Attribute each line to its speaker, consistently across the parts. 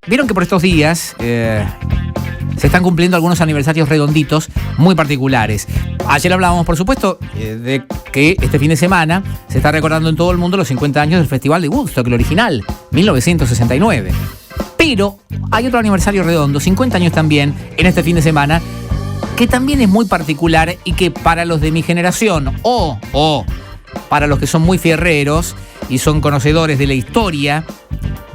Speaker 1: Vieron que por estos días se están cumpliendo algunos aniversarios redonditos muy particulares. Ayer hablábamos, por supuesto, de que este fin de semana se está recordando en todo el mundo los 50 años del Festival de Woodstock, el original, 1969. Pero hay otro aniversario redondo, 50 años también, en este fin de semana, que también es muy particular y que para los de mi generación o para los que son muy fierreros y son conocedores de la historia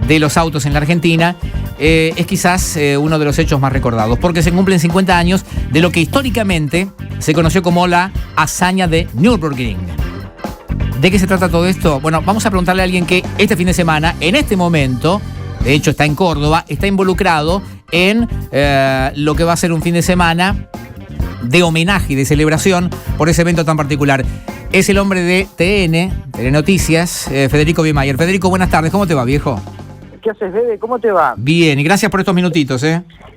Speaker 1: de los autos en la Argentina, es quizás uno de los hechos más recordados, porque se cumplen 50 años de lo que históricamente se conoció como la hazaña de Nürburgring. ¿De qué se trata todo esto? Bueno, vamos a preguntarle a alguien que este fin de semana, en este momento, de hecho está en Córdoba, está involucrado en lo que va a ser un fin de semana de homenaje y de celebración por ese evento tan particular. Es el hombre de TN Noticias, Federico Biemayer. Federico, buenas tardes, ¿cómo te va, viejo?
Speaker 2: ¿Qué haces, Bebe? ¿Cómo te va?
Speaker 1: Bien, y gracias por estos minutitos,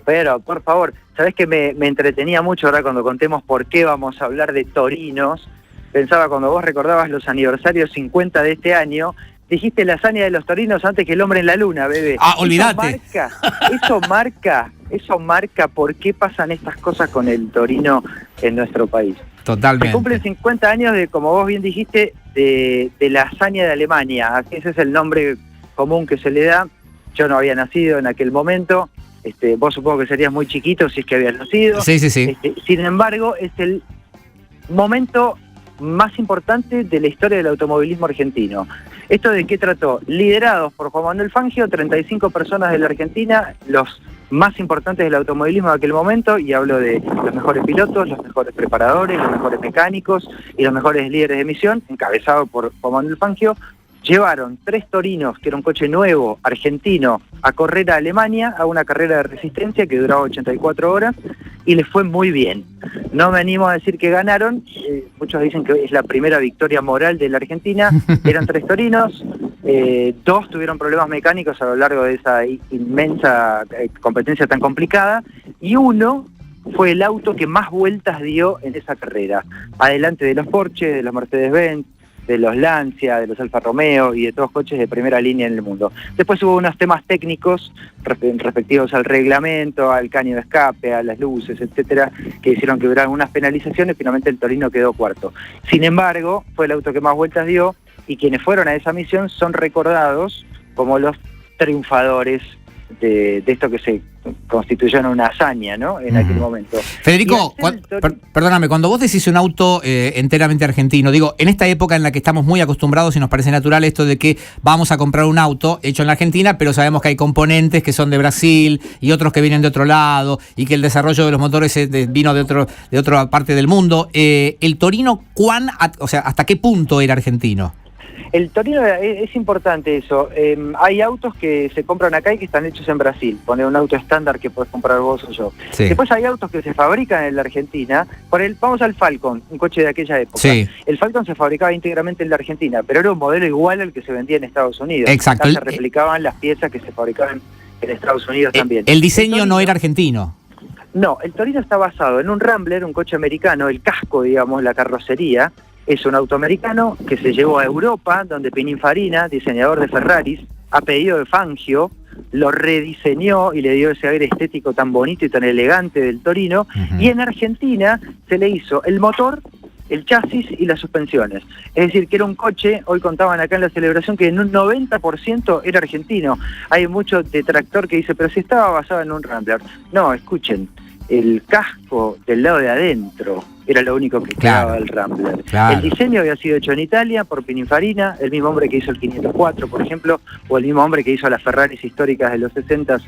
Speaker 2: Pero, por favor, sabés que me entretenía mucho ahora cuando contemos por qué vamos a hablar de torinos. Pensaba cuando vos recordabas los aniversarios 50 de este año, dijiste la hazaña de los torinos antes que el hombre en la luna, Bebe.
Speaker 1: Ah, olvídate.
Speaker 2: Eso marca por qué pasan estas cosas con el torino en nuestro país.
Speaker 1: Totalmente.
Speaker 2: Se cumplen 50 años de, como vos bien dijiste, de la hazaña de Alemania. Ese es el nombre común que se le da. Yo no había nacido en aquel momento. Vos supongo que serías muy chiquito si es que habías nacido.
Speaker 1: Sí.
Speaker 2: Sin embargo, es el momento más importante de la historia del automovilismo argentino. ¿Esto de qué trató? Liderados por Juan Manuel Fangio, 35 personas de la Argentina, los más importantes del automovilismo de aquel momento, y hablo de los mejores pilotos, los mejores preparadores, los mejores mecánicos y los mejores líderes de misión, encabezado por Juan Manuel Fangio. Llevaron 3 torinos, que era un coche nuevo, argentino, a correr a Alemania, a una carrera de resistencia que duraba 84 horas, y les fue muy bien. No me animo a decir que ganaron, muchos dicen que es la primera victoria moral de la Argentina. Eran 3 torinos, 2 tuvieron problemas mecánicos a lo largo de esa inmensa competencia tan complicada, y uno fue el auto que más vueltas dio en esa carrera, adelante de los Porsche, de los Mercedes-Benz, de los Lancia, de los Alfa Romeo y de todos coches de primera línea en el mundo. Después hubo unos temas técnicos respectivos al reglamento, al caño de escape, a las luces, etcétera, que hicieron que hubieran unas penalizaciones. Finalmente el Torino quedó cuarto. Sin embargo, fue el auto que más vueltas dio, y quienes fueron a esa misión son recordados como los triunfadores de esto que se constituyó en una hazaña, ¿no? En aquel momento.
Speaker 1: Federico, perdóname, cuando vos decís un auto enteramente argentino, digo, en esta época en la que estamos muy acostumbrados y nos parece natural esto de que vamos a comprar un auto hecho en la Argentina, pero sabemos que hay componentes que son de Brasil y otros que vienen de otro lado, y que el desarrollo de los motores vino de otra parte del mundo. El Torino, ¿hasta qué punto era argentino?
Speaker 2: El Torino es importante eso. Hay autos que se compran acá y que están hechos en Brasil. Poner un auto estándar que podés comprar vos o yo.
Speaker 1: Sí.
Speaker 2: Después hay autos que se fabrican en la Argentina. Vamos al Falcon, un coche de aquella época.
Speaker 1: Sí.
Speaker 2: El Falcon se fabricaba íntegramente en la Argentina, pero era un modelo igual al que se vendía en Estados Unidos.
Speaker 1: Exacto.
Speaker 2: Acá se replicaban las piezas que se fabricaban en Estados Unidos también.
Speaker 1: El diseño no era argentino.
Speaker 2: No, el Torino está basado en un Rambler, un coche americano, el casco, digamos, la carrocería. Es un auto americano que se llevó a Europa, donde Pininfarina, diseñador de Ferraris, a pedido de Fangio, lo rediseñó y le dio ese aire estético tan bonito y tan elegante del Torino. Y en Argentina se le hizo el motor, el chasis y las suspensiones. Es decir, que era un coche, hoy contaban acá en la celebración, que en un 90% era argentino. Hay mucho detractor que dice, pero si estaba basado en un Rambler. No, escuchen, el casco del lado de adentro era lo único que quedaba del Rambler.
Speaker 1: Claro.
Speaker 2: El diseño había sido hecho en Italia por Pininfarina, el mismo hombre que hizo el 504, por ejemplo, o el mismo hombre que hizo las Ferraris históricas de los 60s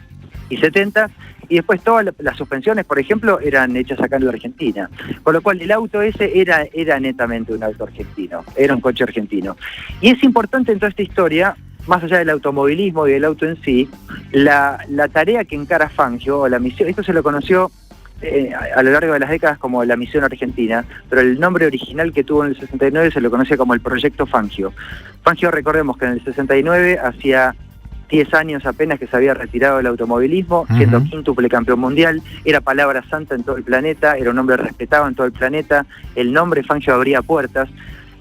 Speaker 2: y 70s, y después todas las suspensiones, por ejemplo, eran hechas acá en la Argentina. Con lo cual el auto ese era netamente un auto argentino, era un coche argentino. Y es importante en toda esta historia, más allá del automovilismo y del auto en sí, la tarea que encara Fangio, o la misión. Esto se lo conoció a lo largo de las décadas como la misión argentina, pero el nombre original que tuvo en el 69 se lo conocía como el proyecto Fangio. Fangio, recordemos que en el 69 hacía 10 años apenas que se había retirado del automovilismo, siendo quíntuple campeón mundial, era palabra santa en todo el planeta, era un hombre respetado en todo el planeta, el nombre Fangio abría puertas.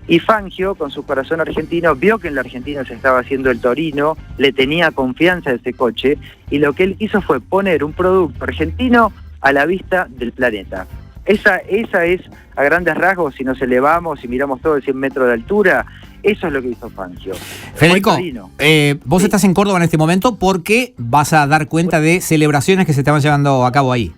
Speaker 2: Y Fangio, con su corazón argentino, vio que en la Argentina se estaba haciendo el Torino, le tenía confianza a ese coche, y lo que él hizo fue poner un producto argentino a la vista del planeta. Esa es, a grandes rasgos, si nos elevamos y miramos todo de 100 metros de altura, eso es lo que hizo Fangio.
Speaker 1: Federico, vos
Speaker 2: Sí.
Speaker 1: estás en Córdoba en este momento porque vas a dar cuenta de celebraciones que se estaban llevando a cabo ahí.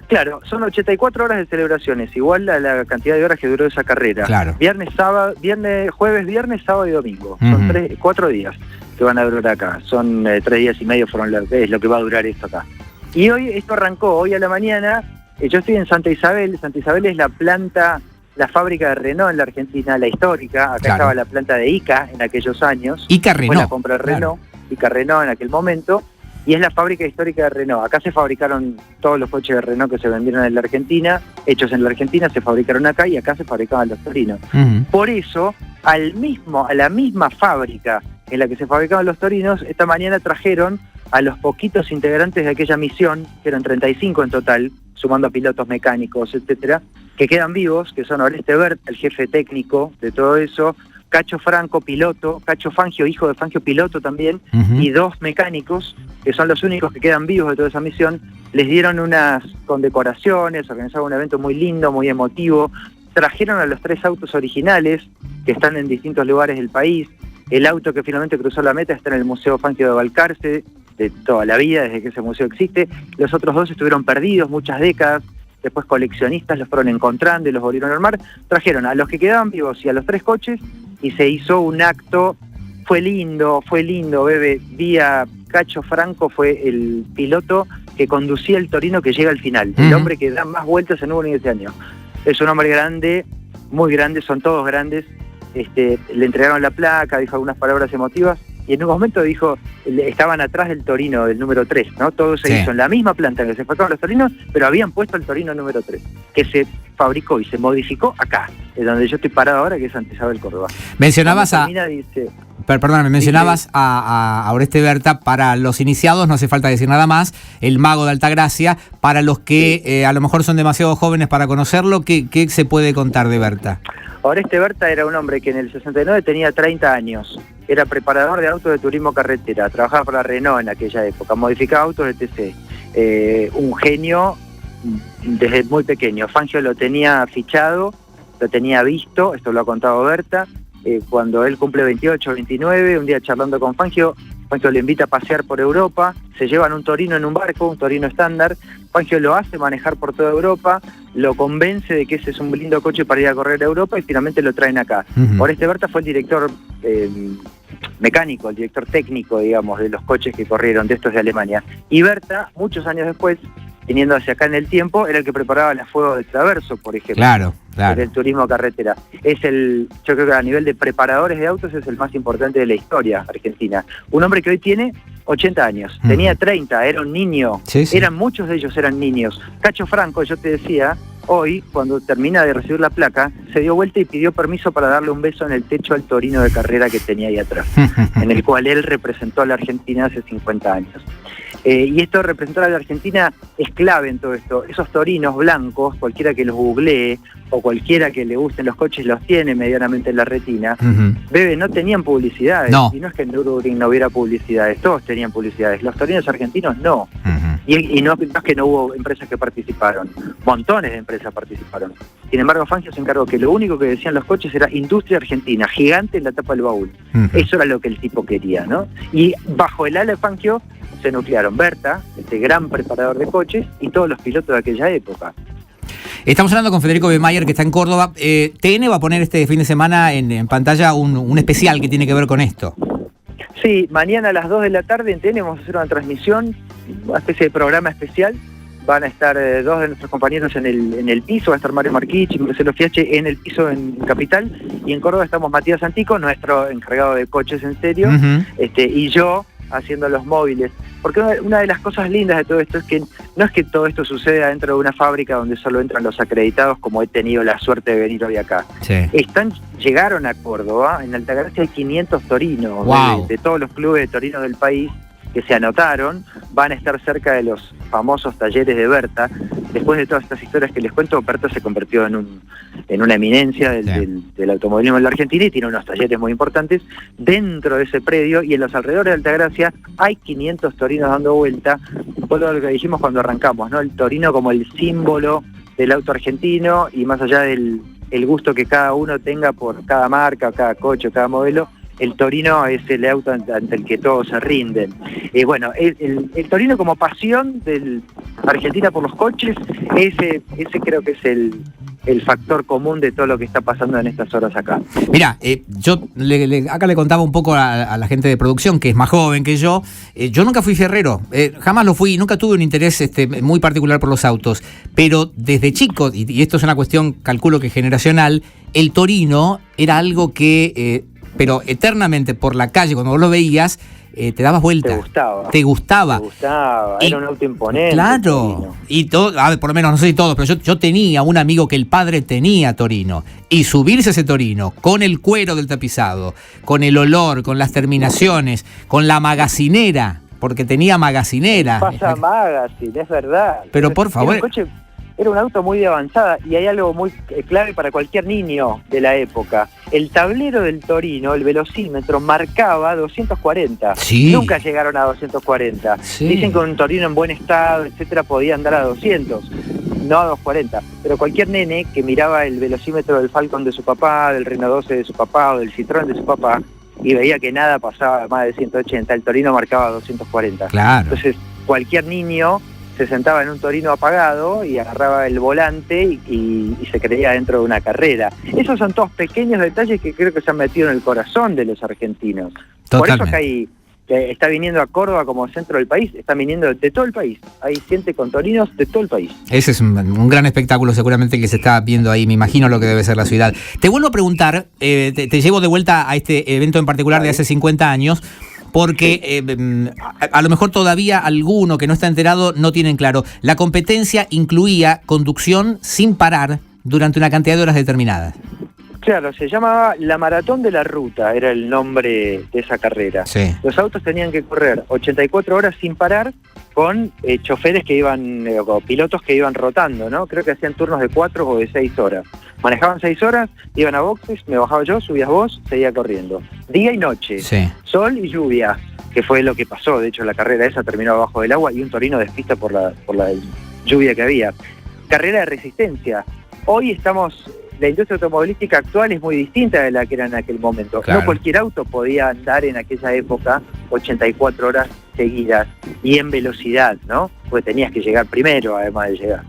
Speaker 2: Claro, son 84 horas de celebraciones, igual a la cantidad de horas que duró esa carrera.
Speaker 1: Claro.
Speaker 2: Jueves, viernes, sábado y domingo. Son 4 días que van a durar acá. Son 3 días y medio es lo que va a durar esto acá. Y hoy, esto arrancó hoy a la mañana. Yo estoy en Santa Isabel. Santa Isabel es la fábrica de Renault en la Argentina, la histórica. Acá
Speaker 1: Claro.
Speaker 2: estaba la planta de ICA en aquellos años.
Speaker 1: ICA
Speaker 2: Fue
Speaker 1: Renault.
Speaker 2: la compra de Renault,
Speaker 1: Claro.
Speaker 2: ICA Renault en aquel momento. Y es la fábrica histórica de Renault. Acá se fabricaron todos los coches de Renault que se vendieron en la Argentina, hechos en la Argentina, se fabricaron acá y acá se fabricaban los Torinos. Por eso, a la misma fábrica en la que se fabricaban los Torinos, esta mañana trajeron a los poquitos integrantes de aquella misión, que eran 35 en total, sumando a pilotos mecánicos, etcétera, que quedan vivos, que son Oreste Bert, el jefe técnico de todo eso, Cacho Franco, piloto, Cacho Fangio, hijo de Fangio, piloto también, y 2 mecánicos, que son los únicos que quedan vivos de toda esa misión. Les dieron unas condecoraciones, organizaron un evento muy lindo, muy emotivo, trajeron a los 3 autos originales, que están en distintos lugares del país. El auto que finalmente cruzó la meta está en el Museo Fangio de Balcarce, de toda la vida, desde que ese museo existe. Los otros 2 estuvieron perdidos muchas décadas, después coleccionistas los fueron encontrando y los volvieron a armar. Trajeron a los que quedaban vivos y a los 3 coches, y se hizo un acto. Fue lindo, Bebe. Día Cacho Franco fue el piloto que conducía el Torino que llega al final, el hombre que da más vueltas en un ese año. Es un hombre grande, muy grande, son todos grandes. Le entregaron la placa, dijo algunas palabras emotivas, y en un momento dijo, estaban atrás del Torino, del número 3, ¿no? Todo se hizo en la misma planta que se fabricaron los Torinos, pero habían puesto el Torino número 3, que se fabricó y se modificó acá, de donde yo estoy parado ahora, que es Santa Isabel, Córdoba.
Speaker 1: Mencionabas
Speaker 2: Dice,
Speaker 1: a Oreste Berta, para los iniciados, no hace falta decir nada más, el mago de Altagracia. Para los que a lo mejor son demasiado jóvenes para conocerlo, ¿qué se puede contar de Berta?
Speaker 2: Oreste Berta era un hombre que en el 69 tenía 30 años, era preparador de autos de turismo carretera, trabajaba para Renault en aquella época, modificaba autos de TC, un genio desde muy pequeño. Fangio lo tenía fichado, lo tenía visto, esto lo ha contado Berta, cuando él cumple 28 o 29, un día charlando con Fangio le invita a pasear por Europa, se llevan un Torino en un barco, un Torino estándar. Fangio lo hace manejar por toda Europa, lo convence de que ese es un lindo coche para ir a correr a Europa y finalmente lo traen acá. Oreste Berta fue el director mecánico, el director técnico, digamos, de los coches que corrieron, de estos de Alemania. Y Berta, muchos años después, teniendo hacia acá en el tiempo, era el que preparaba la Fuego de Traverso, por ejemplo.
Speaker 1: Claro.
Speaker 2: Del turismo carretera. Yo creo que a nivel de preparadores de autos es el más importante de la historia argentina. Un hombre que hoy tiene 80 años, tenía 30, era un niño,
Speaker 1: sí.
Speaker 2: Muchos de ellos eran niños. Cacho Franco, yo te decía, hoy, cuando termina de recibir la placa, se dio vuelta y pidió permiso para darle un beso en el techo al Torino de carrera que tenía ahí atrás, en el cual él representó a la Argentina hace 50 años. Y esto de representar a la Argentina es clave en todo esto. Esos Torinos blancos, cualquiera que los googlee o cualquiera que le gusten los coches los tiene medianamente en la retina. Bebe, no tenían publicidades.
Speaker 1: No.
Speaker 2: Y no es que en Nürburgring no hubiera publicidades, todos tenían publicidades. Los Torinos argentinos no. Y no es que no hubo empresas que participaron, montones de empresas participaron. Sin embargo, Fangio se encargó que lo único que decían los coches era industria argentina, gigante en la tapa del baúl. Eso era lo que el tipo quería, ¿no? Y bajo el ala de Fangio se nuclearon Berta, este gran preparador de coches, y todos los pilotos de aquella época.
Speaker 1: Estamos hablando con Federico Bemayer, que está en Córdoba. TN va a poner este fin de semana en pantalla un especial que tiene que ver con esto.
Speaker 2: Sí, mañana a las 2 de la tarde en TN vamos a hacer una transmisión, una especie de programa especial. Van a estar 2 de nuestros compañeros en el piso, va a estar Mario Marquich y Marcelo Fiache en el piso en Capital, y en Córdoba estamos Matías Antico, nuestro encargado de coches en serio, y yo haciendo los móviles. Porque una de las cosas lindas de todo esto es que no es que todo esto suceda dentro de una fábrica donde solo entran los acreditados, como he tenido la suerte de venir hoy acá.
Speaker 1: Sí.
Speaker 2: Llegaron a Córdoba, en Altagracia hay 500 torinos,
Speaker 1: Wow.
Speaker 2: de todos los clubes de torinos del país, que se anotaron van a estar cerca de los famosos talleres de Berta. Después de todas estas historias que les cuento, Berta se convirtió en una eminencia del automovilismo en la Argentina y tiene unos talleres muy importantes dentro de ese predio, y en los alrededores de Altagracia hay 500 torinos dando vuelta. Por lo que dijimos cuando arrancamos, ¿no? El torino como el símbolo del auto argentino, y más allá del gusto que cada uno tenga por cada marca, cada coche, cada modelo, el torino es el auto ante el que todos se rinden. Bueno, el torino como pasión de Argentina por los coches, ese creo que es el factor común de todo lo que está pasando en estas horas acá.
Speaker 1: Mirá, yo acá le contaba un poco a la gente de producción, que es más joven que yo nunca fui fierrero, jamás lo fui, nunca tuve un interés muy particular por los autos, pero desde chico, y esto es una cuestión, calculo que generacional, el torino era algo que... pero eternamente por la calle, cuando vos lo veías, te dabas vuelta. Te gustaba.
Speaker 2: Era un auto imponente.
Speaker 1: Claro. Y todo, a ver, por lo menos, no sé si todos, pero yo tenía un amigo que el padre tenía torino. Y subirse a ese torino, con el cuero del tapizado, con el olor, con las terminaciones, con la magacinera, porque tenía magacinera.
Speaker 2: Pasa magazine, es verdad.
Speaker 1: Pero por favor...
Speaker 2: Era un auto muy de avanzada, y hay algo muy clave para cualquier niño de la época. El tablero del Torino, el velocímetro, marcaba 240.
Speaker 1: Sí.
Speaker 2: Nunca llegaron a 240.
Speaker 1: Sí.
Speaker 2: Dicen que un Torino en buen estado, etcétera, podía andar a 200, no a 240. Pero cualquier nene que miraba el velocímetro del Falcon de su papá, del Renault 12 de su papá o del Citroën de su papá, y veía que nada pasaba más de 180, el Torino marcaba 240.
Speaker 1: Claro.
Speaker 2: Entonces, cualquier niño se sentaba en un Torino apagado y agarraba el volante y se creía dentro de una carrera. Esos son todos pequeños detalles que creo que se han metido en el corazón de los argentinos.
Speaker 1: Totalmente.
Speaker 2: Por eso acá está viniendo a Córdoba como centro del país, están viniendo de todo el país. Hay gente con torinos de todo el país.
Speaker 1: Ese es un gran espectáculo seguramente que se está viendo ahí, me imagino lo que debe ser la ciudad. Te vuelvo a preguntar, te llevo de vuelta a este evento en particular de hace 50 años, porque a lo mejor todavía alguno que no está enterado no tienen claro. La competencia incluía conducción sin parar durante una cantidad de horas determinadas.
Speaker 2: Claro, se llamaba la Maratón de la Ruta, era el nombre de esa carrera.
Speaker 1: Sí.
Speaker 2: Los autos tenían que correr 84 horas sin parar con choferes que iban, o pilotos que iban rotando, ¿no? Creo que hacían turnos de 4 o de 6 horas. Manejaban 6 horas, iban a boxes, me bajaba yo, subías vos, seguía corriendo. Día y noche,
Speaker 1: Sí.
Speaker 2: sol y lluvia, que fue lo que pasó. De hecho, la carrera esa terminó abajo del agua y un Torino despista por la lluvia que había. Carrera de resistencia. Hoy la industria automovilística actual es muy distinta de la que era en aquel momento.
Speaker 1: Claro.
Speaker 2: No cualquier auto podía andar en aquella época 84 horas seguidas y en velocidad, ¿no? Porque tenías que llegar primero, además de llegar.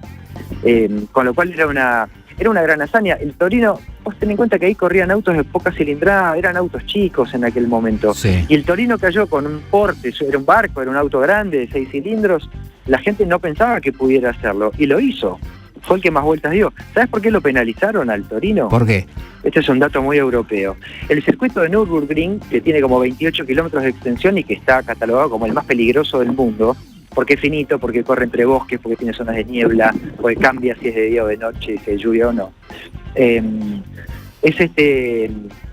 Speaker 2: Con lo cual era una gran hazaña. El Torino, vos ten en cuenta que ahí corrían autos de poca cilindrada, eran autos chicos en aquel momento.
Speaker 1: Sí.
Speaker 2: Y el Torino cayó con un porte, era un barco, era un auto grande de 6 cilindros. La gente no pensaba que pudiera hacerlo, y lo hizo. Fue el que más vueltas dio. ¿Sabes por qué lo penalizaron al Torino?
Speaker 1: ¿Por qué?
Speaker 2: Este es un dato muy europeo. El circuito de Nürburgring, que tiene como 28 kilómetros de extensión y que está catalogado como el más peligroso del mundo, porque es finito, porque corre entre bosques, porque tiene zonas de niebla, porque cambia si es de día o de noche, si hay lluvia o no. Es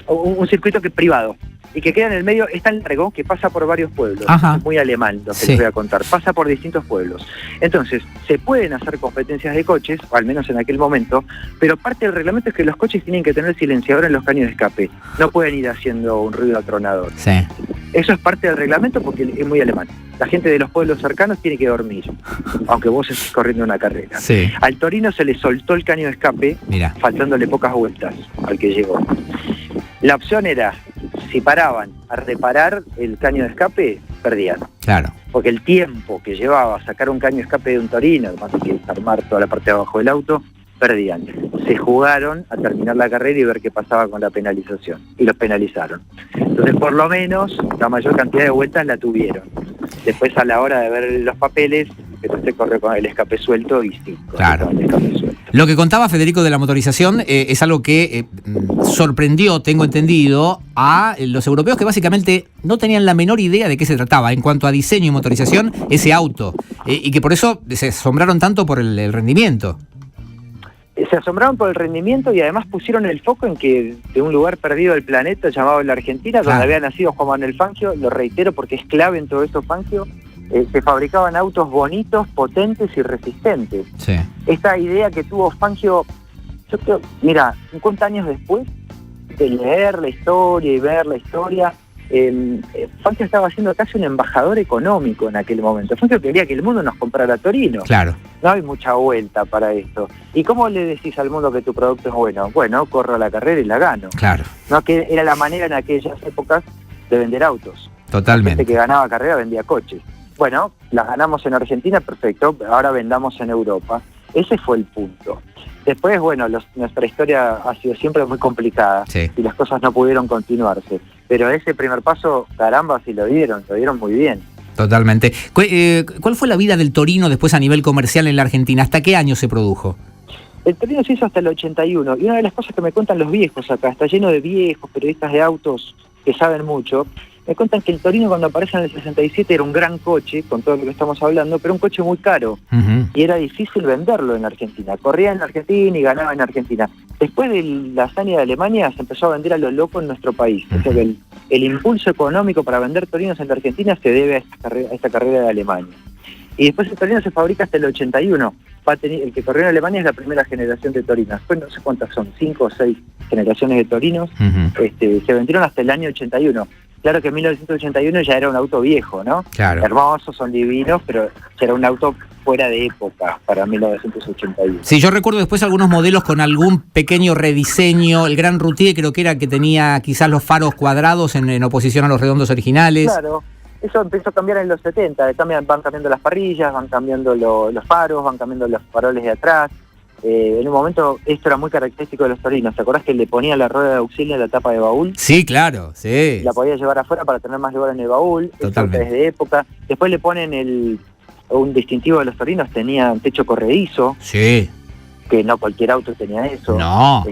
Speaker 2: un circuito que es privado y que queda en el medio, es tan largo que pasa por varios pueblos.
Speaker 1: Ajá.
Speaker 2: Es muy alemán lo que les voy a contar, pasa por distintos pueblos. Entonces, se pueden hacer competencias de coches, o al menos en aquel momento, pero parte del reglamento es que los coches tienen que tener silenciador en los caños de escape, no pueden ir haciendo un ruido atronador.
Speaker 1: Sí.
Speaker 2: Eso es parte del reglamento porque es muy alemán. La gente de los pueblos cercanos tiene que dormir, aunque vos estés corriendo una carrera.
Speaker 1: Sí.
Speaker 2: Al Torino se le soltó el caño de escape,
Speaker 1: Mira.
Speaker 2: faltándole pocas vueltas al que llegó. La opción era, si paraban a reparar el caño de escape, perdían.
Speaker 1: Claro.
Speaker 2: Porque el tiempo que llevaba sacar un caño de escape de un Torino, además que armar toda la parte de abajo del auto, perdían. Se jugaron a terminar la carrera y ver qué pasaba con la penalización. Y los penalizaron. Entonces, por lo menos, la mayor cantidad de vueltas la tuvieron. Después, a la hora de ver los papeles, se corre con el escape suelto y sí.
Speaker 1: Claro.
Speaker 2: Con el escape suelto.
Speaker 1: Lo que contaba Federico de la motorización es algo que sorprendió, tengo entendido, a los europeos que básicamente no tenían la menor idea de qué se trataba en cuanto a diseño y motorización ese auto. Y que por eso se asombraron tanto por el rendimiento.
Speaker 2: Se asombraron por el rendimiento y además pusieron el foco en que de un lugar perdido del planeta llamado la Argentina, donde había nacido Juan Manuel Fangio, lo reitero porque es clave en todo esto Fangio, se fabricaban autos bonitos, potentes y resistentes.
Speaker 1: Sí.
Speaker 2: Esta idea que tuvo Fangio, yo creo, mira, 50 años después de leer la historia y ver la historia, Fangio estaba siendo casi un embajador económico en aquel momento. Fangio quería que el mundo nos comprara Torino.
Speaker 1: Claro.
Speaker 2: No hay mucha vuelta para esto. ¿Y cómo le decís al mundo que tu producto es bueno? Bueno, corro la carrera y la gano.
Speaker 1: Claro.
Speaker 2: No, que era la manera en aquellas épocas de vender autos.
Speaker 1: Totalmente.
Speaker 2: La gente que ganaba carrera vendía coches. Bueno, las ganamos en Argentina, perfecto, ahora vendamos en Europa. Ese fue el punto. Después, bueno, nuestra historia ha sido siempre muy complicada,
Speaker 1: Sí.
Speaker 2: y las cosas no pudieron continuarse. Pero ese primer paso, caramba, sí lo dieron muy bien.
Speaker 1: Totalmente. ¿Cuál fue la vida del Torino después a nivel comercial en la Argentina? ¿Hasta qué año se produjo?
Speaker 2: El Torino se hizo hasta el 81, y una de las cosas que me cuentan los viejos acá, está lleno de viejos periodistas de autos que saben mucho, me cuentan que el Torino cuando aparece en el 67 era un gran coche, con todo lo que estamos hablando, pero un coche muy caro, y era difícil venderlo en Argentina. Corría en Argentina y ganaba en Argentina. Después de la hazaña de Alemania se empezó a vender a lo loco en nuestro país. O sea que el impulso económico para vender Torinos en la Argentina se debe a esta carrera de Alemania. Y después el Torino se fabrica hasta el 81. El que corrió en Alemania es la primera generación de Torinos. Después no sé cuántas son, 5 o 6 generaciones de Torinos. Se vendieron hasta el año 81. Claro que en 1981 ya era un auto viejo, ¿no?
Speaker 1: Claro.
Speaker 2: Hermosos, son divinos, pero ya era un auto fuera de época para 1981.
Speaker 1: Sí, yo recuerdo después algunos modelos con algún pequeño rediseño. El Gran Routier creo que era que tenía quizás los faros cuadrados en oposición a los redondos originales.
Speaker 2: Claro, eso empezó a cambiar en los 70. Van cambiando las parrillas, van cambiando los faros, van cambiando los faroles de atrás. En un momento esto era muy característico de los Torinos. ¿Te acordás que le ponía la rueda de auxilio en la tapa de baúl?
Speaker 1: Sí, claro, sí.
Speaker 2: La podía llevar afuera para tener más lugar en el baúl.
Speaker 1: Totalmente.
Speaker 2: Eso es de época. Después le ponen un distintivo de los Torinos, tenía un techo corredizo.
Speaker 1: Sí.
Speaker 2: Que no cualquier auto tenía eso.
Speaker 1: No.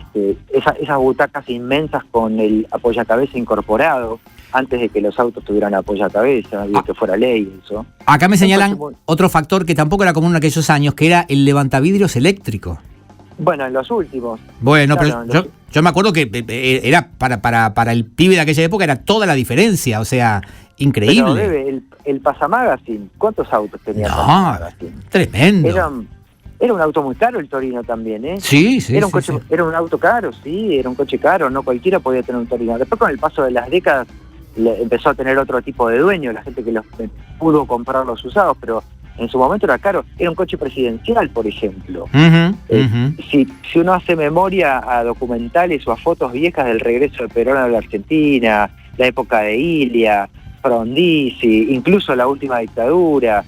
Speaker 2: Esas butacas inmensas con el apoyacabeza incorporado, antes de que los autos tuvieran apoyacabeza, y que fuera ley eso.
Speaker 1: Acá me señalan otro factor que tampoco era común en aquellos años, que era el levantavidrios eléctrico.
Speaker 2: Bueno, en los últimos.
Speaker 1: Bueno,
Speaker 2: claro,
Speaker 1: pero yo me acuerdo que era para el pibe de aquella época era toda la diferencia, o sea, increíble.
Speaker 2: Pero Bebe, el Pasamagazine, ¿cuántos autos tenía el
Speaker 1: No,
Speaker 2: Pasamagazine?
Speaker 1: tremendo.
Speaker 2: Era un auto muy caro el Torino también, ¿eh?
Speaker 1: Sí, sí,
Speaker 2: era un
Speaker 1: sí,
Speaker 2: coche,
Speaker 1: sí.
Speaker 2: Era un auto caro, sí, era un coche caro, no cualquiera podía tener un Torino. Después con el paso de las décadas empezó a tener otro tipo de dueño, la gente que pudo comprar los usados, pero en su momento era caro. Era un coche presidencial, por ejemplo. Si uno hace memoria a documentales o a fotos viejas del regreso de Perón a la Argentina, la época de Ilia, Frondizi, incluso la última dictadura,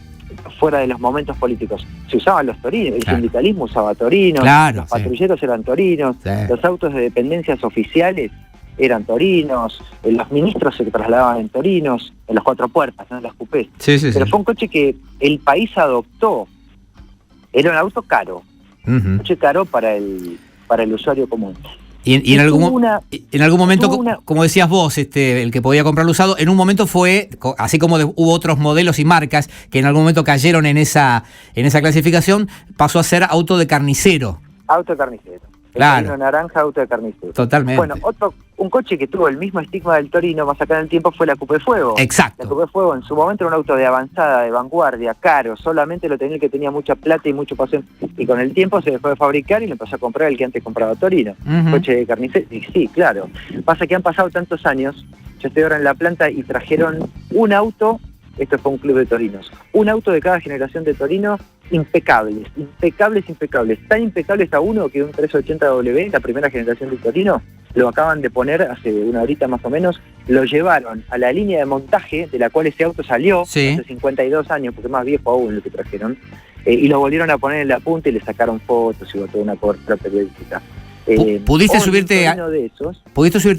Speaker 2: fuera de los momentos políticos, se usaban los Torinos, el sindicalismo usaba Torinos, los patrulleros eran Torinos, los autos de dependencias oficiales eran Torinos, los ministros se trasladaban en Torinos, en los 4 puertas, ¿no? En las cupés. Pero fue un coche que el país adoptó. Era un auto caro, un coche caro para el usuario común.
Speaker 1: Y en algún momento, como decías vos, el que podía comprarlo usado, en un momento fue, así como hubo otros modelos y marcas que en algún momento cayeron en esa clasificación, pasó a ser auto de carnicero.
Speaker 2: Auto de carnicero.
Speaker 1: Claro.
Speaker 2: Torino naranja, auto de carnicero.
Speaker 1: Totalmente.
Speaker 2: Bueno, un coche que tuvo el mismo estigma del Torino más acá en el tiempo fue la Coupé Fuego.
Speaker 1: Exacto.
Speaker 2: La Coupé Fuego en su momento era un auto de avanzada, de vanguardia, caro, solamente lo tenía el que tenía mucha plata y mucha pasión. Y con el tiempo se dejó de fabricar y le empezó a comprar el que antes compraba Torino. Coche de carnicero. Y sí, claro. Pasa que han pasado tantos años, yo estoy ahora en la planta y trajeron un auto, esto fue un club de Torinos, un auto de cada generación de Torino, impecables. Tan impecables a uno que un 380W, la primera generación de Torino, lo acaban de poner hace una horita más o menos, lo llevaron a la línea de montaje de la cual ese auto salió hace 52 años, porque es más viejo aún lo que trajeron, y lo volvieron a poner en la punta y le sacaron fotos y toda una cobertura periodística.
Speaker 1: ¿Pudiste subirte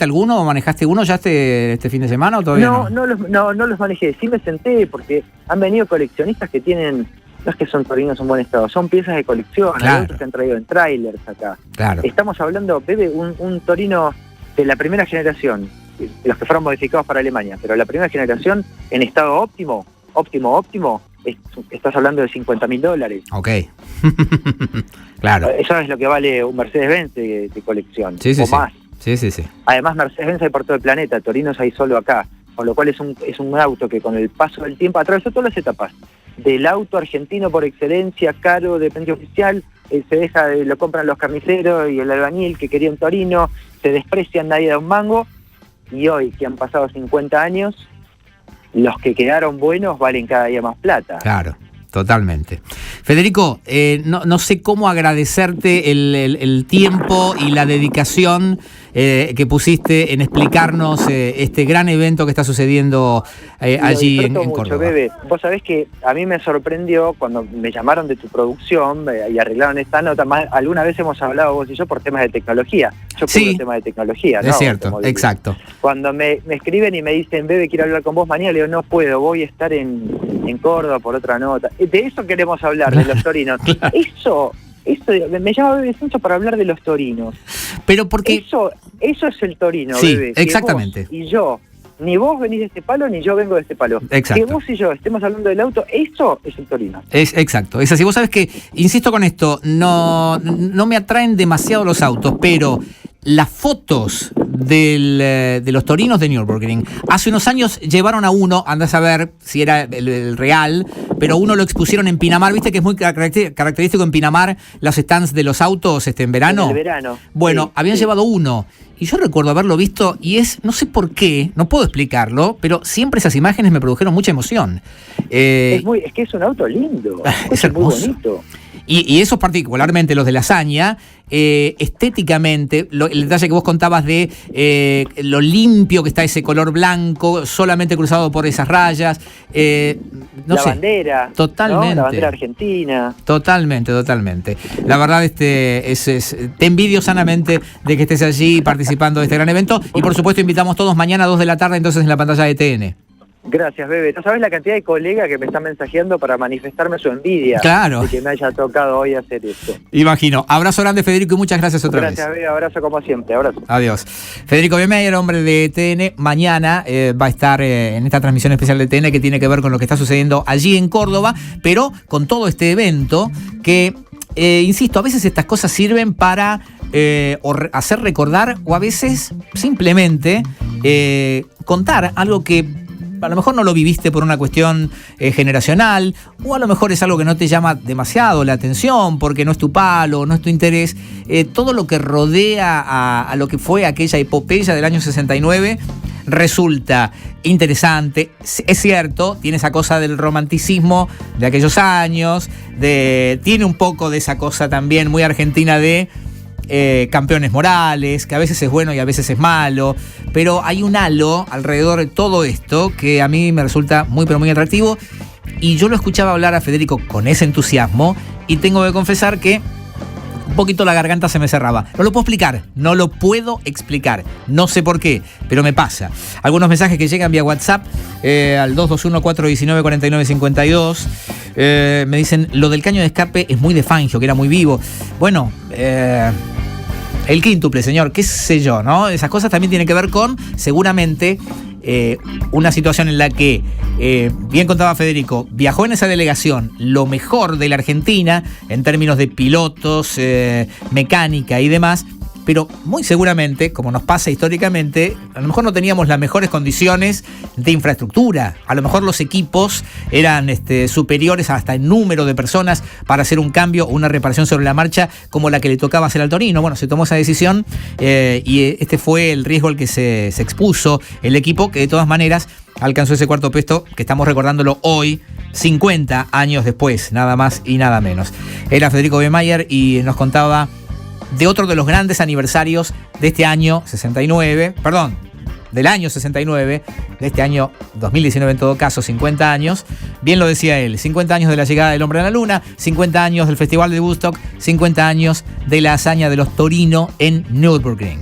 Speaker 1: alguno o manejaste uno ya este fin de semana o todavía no?
Speaker 2: No los manejé, sí me senté porque han venido coleccionistas que tienen, no es que son Torinos en buen estado, son piezas de colección, hay otros que han traído en trailers acá. Claro. Estamos hablando, Bebe, un Torino de la primera generación, los que fueron modificados para Alemania, pero la primera generación en estado óptimo, estás hablando de $50.000.
Speaker 1: Ok. Claro.
Speaker 2: Eso es lo que vale un Mercedes-Benz de colección,
Speaker 1: Sí,
Speaker 2: o más.
Speaker 1: Sí.
Speaker 2: Además, Mercedes-Benz hay por todo el planeta, Torinos hay solo acá, con lo cual es un auto que con el paso del tiempo atravesó todas las etapas. Del auto argentino por excelencia, caro, de precio oficial, lo compran los carniceros y el albañil que quería un Torino, se desprecian, nadie da un mango, y hoy, que han pasado 50 años, los que quedaron buenos valen cada día más plata.
Speaker 1: Claro. Totalmente. Federico, no sé cómo agradecerte el tiempo y la dedicación que pusiste en explicarnos este gran evento que está sucediendo allí en
Speaker 2: mucho,
Speaker 1: Córdoba.
Speaker 2: Bebe. Vos sabés que a mí me sorprendió cuando me llamaron de tu producción y arreglaron esta nota. Alguna vez hemos hablado vos y yo por temas de tecnología. Yo cubro temas de tecnología, ¿no?
Speaker 1: Es cierto, exacto.
Speaker 2: Cuando me escriben y me dicen, Bebe, quiero hablar con vos mañana, le digo, no puedo, voy a estar en Córdoba por otra nota. De eso queremos hablar, de los torinos. Claro. Eso me llama Bebe Sancho para hablar de los torinos.
Speaker 1: Pero porque...
Speaker 2: Eso es el torino,
Speaker 1: sí,
Speaker 2: Bebe.
Speaker 1: Exactamente.
Speaker 2: Vos y yo, ni vos venís de este palo, ni yo vengo de este palo.
Speaker 1: Exacto.
Speaker 2: Que vos y yo estemos hablando del auto, eso es el torino.
Speaker 1: Exacto. Es así. Vos sabés que, insisto con esto, no me atraen demasiado los autos, pero las fotos de los torinos de Nürburgring. Hace unos años llevaron a uno, andá a saber si era el real, pero uno lo expusieron en Pinamar. ¿Viste que es muy característico en Pinamar los stands de los autos en verano?
Speaker 2: En el verano.
Speaker 1: Bueno, habían llevado uno. Y yo recuerdo haberlo visto y no sé por qué, no puedo explicarlo, pero siempre esas imágenes me produjeron mucha emoción.
Speaker 2: Es que es un auto lindo, es muy bonito.
Speaker 1: Y esos particularmente, los de la hazaña, estéticamente, el detalle que vos contabas de lo limpio que está ese color blanco, solamente cruzado por esas rayas.
Speaker 2: La bandera.
Speaker 1: Totalmente.
Speaker 2: ¿No? La bandera argentina.
Speaker 1: Totalmente. La verdad, te envidio sanamente de que estés allí participando de este gran evento. Y por supuesto, invitamos todos mañana a 2 de la tarde, entonces en la pantalla de TN.
Speaker 2: Gracias, Bebe. No sabes la cantidad de colegas que me están mensajeando para manifestarme su envidia.
Speaker 1: Claro.
Speaker 2: De que me haya tocado hoy hacer esto.
Speaker 1: Imagino. Abrazo grande, Federico, y muchas gracias otra vez.
Speaker 2: Gracias, Bebe. Abrazo como siempre. Abrazo.
Speaker 1: Adiós. Federico Biemeyer, hombre de TN, mañana va a estar en esta transmisión especial de TN que tiene que ver con lo que está sucediendo allí en Córdoba, pero con todo este evento que, insisto, a veces estas cosas sirven para hacer recordar o a veces simplemente contar algo que a lo mejor no lo viviste por una cuestión generacional, o a lo mejor es algo que no te llama demasiado la atención porque no es tu palo, no es tu interés. Todo lo que rodea a lo que fue aquella epopeya del año 69 resulta interesante. Es cierto, tiene esa cosa del romanticismo de aquellos años, tiene un poco de esa cosa también muy argentina de campeones morales, que a veces es bueno y a veces es malo, pero hay un halo alrededor de todo esto que a mí me resulta muy pero muy atractivo, y yo lo escuchaba hablar a Federico con ese entusiasmo y tengo que confesar que un poquito la garganta se me cerraba. No lo puedo explicar, no sé por qué, pero me pasa. Algunos mensajes que llegan vía WhatsApp al 221-419-4952 me dicen, lo del caño de escape es muy de Fangio, que era muy vivo. Bueno, el quíntuple, señor, qué sé yo, ¿no? Esas cosas también tienen que ver con, seguramente, una situación en la que, bien contaba Federico, viajó en esa delegación lo mejor de la Argentina en términos de pilotos, mecánica y demás, pero muy seguramente, como nos pasa históricamente, a lo mejor no teníamos las mejores condiciones de infraestructura. A lo mejor los equipos eran superiores hasta en número de personas para hacer un cambio o una reparación sobre la marcha como la que le tocaba hacer al Torino. Bueno, se tomó esa decisión y este fue el riesgo al que se expuso el equipo, que de todas maneras alcanzó ese cuarto puesto que estamos recordándolo hoy, 50 años después, nada más y nada menos. Era Federico Biemeyer y nos contaba de otro de los grandes aniversarios de este año 69, perdón, del año 69, de este año 2019 en todo caso, 50 años. Bien lo decía él, 50 años de la llegada del hombre a la luna, 50 años del Festival de Woodstock, 50 años de la hazaña de los Torino en Nürburgring.